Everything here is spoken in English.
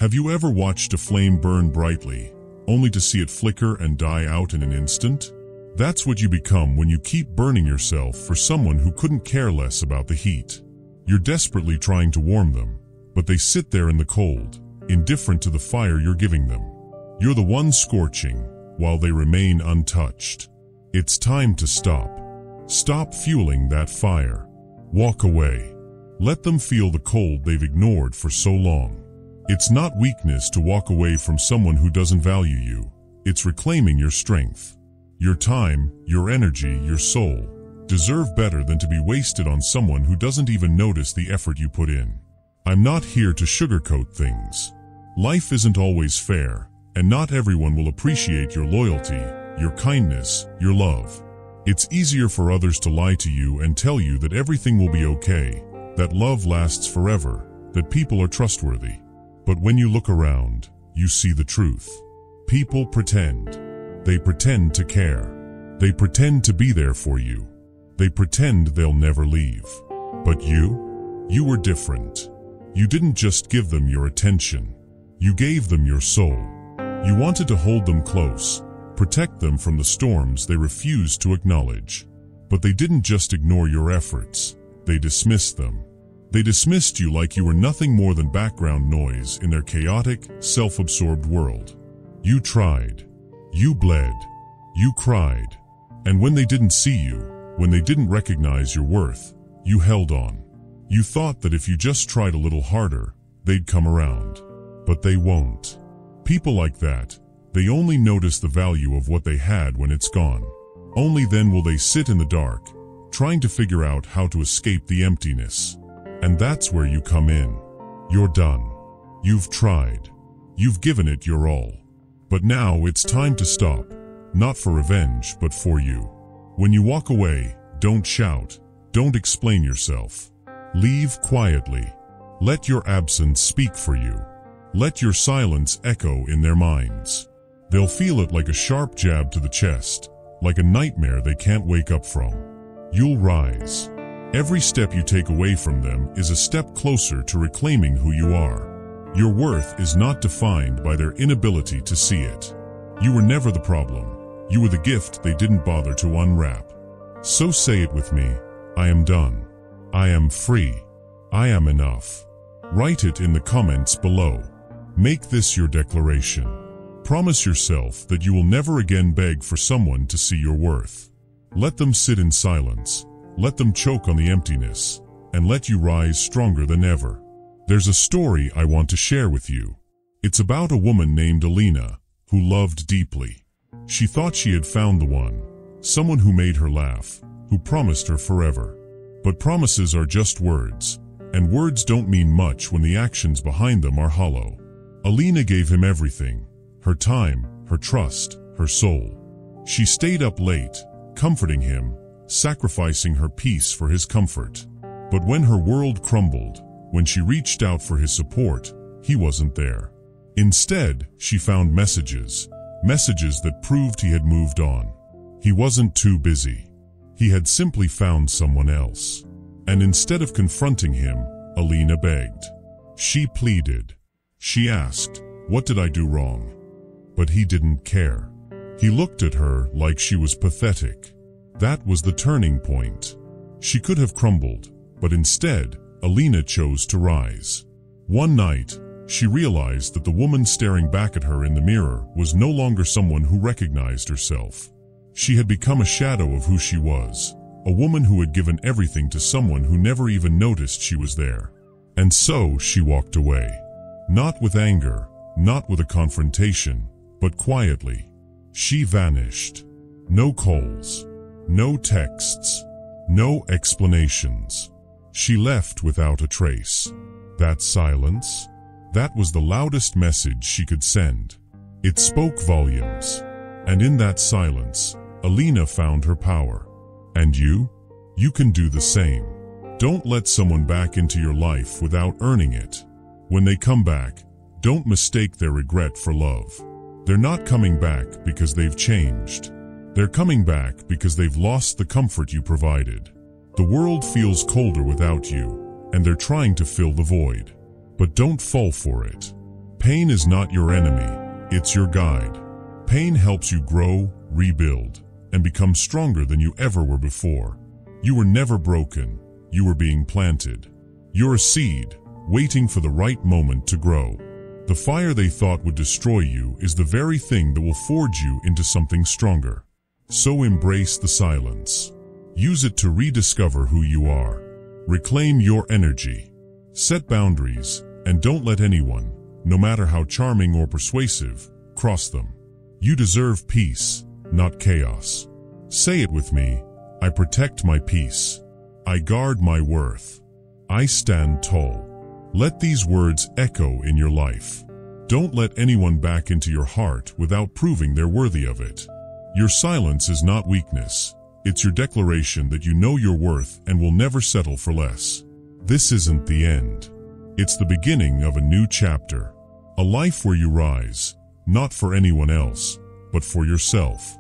Have you ever watched a flame burn brightly, only to see it flicker and die out in an instant? That's what you become when you keep burning yourself for someone who couldn't care less about the heat. You're desperately trying to warm them, but they sit there in the cold, indifferent to the fire you're giving them. You're the one scorching, while they remain untouched. It's time to stop. Stop fueling that fire. Walk away. Let them feel the cold they've ignored for so long. It's not weakness to walk away from someone who doesn't value you. It's reclaiming your strength. Your time, your energy, your soul deserve better than to be wasted on someone who doesn't even notice the effort you put in. I'm not here to sugarcoat things. Life isn't always fair, and not everyone will appreciate your loyalty, your kindness, your love. It's easier for others to lie to you and tell you that everything will be okay, that love lasts forever, that people are trustworthy. But when you look around, you see the truth. People pretend. They pretend to care. They pretend to be there for you. They pretend they'll never leave. But you were different. You didn't just give them your attention. You gave them your soul. You wanted to hold them close, protect them from the storms they refused to acknowledge. But they didn't just ignore your efforts. They dismissed them. They dismissed you like you were nothing more than background noise in their chaotic, self-absorbed world. You tried. You bled. You cried. And when they didn't see you, when they didn't recognize your worth, you held on. You thought that if you just tried a little harder, they'd come around. But they won't. People like that, they only notice the value of what they had when it's gone. Only then will they sit in the dark, trying to figure out how to escape the emptiness. And that's where you come in. You're done. You've tried. You've given it your all. But now it's time to stop, not for revenge, but for you. When you walk away, don't shout. Don't explain yourself. Leave quietly. Let your absence speak for you. Let your silence echo in their minds. They'll feel it like a sharp jab to the chest, like a nightmare they can't wake up from. You'll rise. Every step you take away from them is a step closer to reclaiming who you are. Your worth is not defined by their inability to see it. You were never the problem. You were the gift they didn't bother to unwrap. So say it with me. I am done. I am free. I am enough. Write it in the comments below. Make this your declaration. Promise yourself that you will never again beg for someone to see your worth. Let them sit in silence. Let them choke on the emptiness, and let you rise stronger than ever. There's a story I want to share with you. It's about a woman named Alina, who loved deeply. She thought she had found the one, someone who made her laugh, who promised her forever. But promises are just words, and words don't mean much when the actions behind them are hollow. Alina gave him everything, her time, her trust, her soul. She stayed up late, comforting him, sacrificing her peace for his comfort. But when her world crumbled, when she reached out for his support, he wasn't there. Instead, she found messages that proved he had moved on. He wasn't too busy. He had simply found someone else. And instead of confronting him, Alina begged. She pleaded. She asked, "What did I do wrong?" But he didn't care. He looked at her like she was pathetic. That was the turning point. She could have crumbled, but instead, Alina chose to rise. One night, she realized that the woman staring back at her in the mirror was no longer someone who recognized herself. She had become a shadow of who she was, a woman who had given everything to someone who never even noticed she was there. And so she walked away. Not with anger, not with a confrontation, but quietly. She vanished. No calls. No texts, no explanations. She left without a trace. That silence, that was the loudest message she could send. It spoke volumes. And in that silence, Alina found her power. And you? You can do the same. Don't let someone back into your life without earning it. When they come back, don't mistake their regret for love. They're not coming back because they've changed. They're coming back because they've lost the comfort you provided. The world feels colder without you, and they're trying to fill the void. But don't fall for it. Pain is not your enemy, it's your guide. Pain helps you grow, rebuild, and become stronger than you ever were before. You were never broken, you were being planted. You're a seed, waiting for the right moment to grow. The fire they thought would destroy you is the very thing that will forge you into something stronger. So embrace the silence. Use it to rediscover who you are. Reclaim your energy. Set boundaries, and don't let anyone, no matter how charming or persuasive, cross them. You deserve peace, not chaos. Say it with me: I protect my peace. I guard my worth. I stand tall. Let these words echo in your life. Don't let anyone back into your heart without proving they're worthy of it. Your silence is not weakness. It's your declaration that you know your worth and will never settle for less. This isn't the end. It's the beginning of a new chapter. A life where you rise, not for anyone else, but for yourself.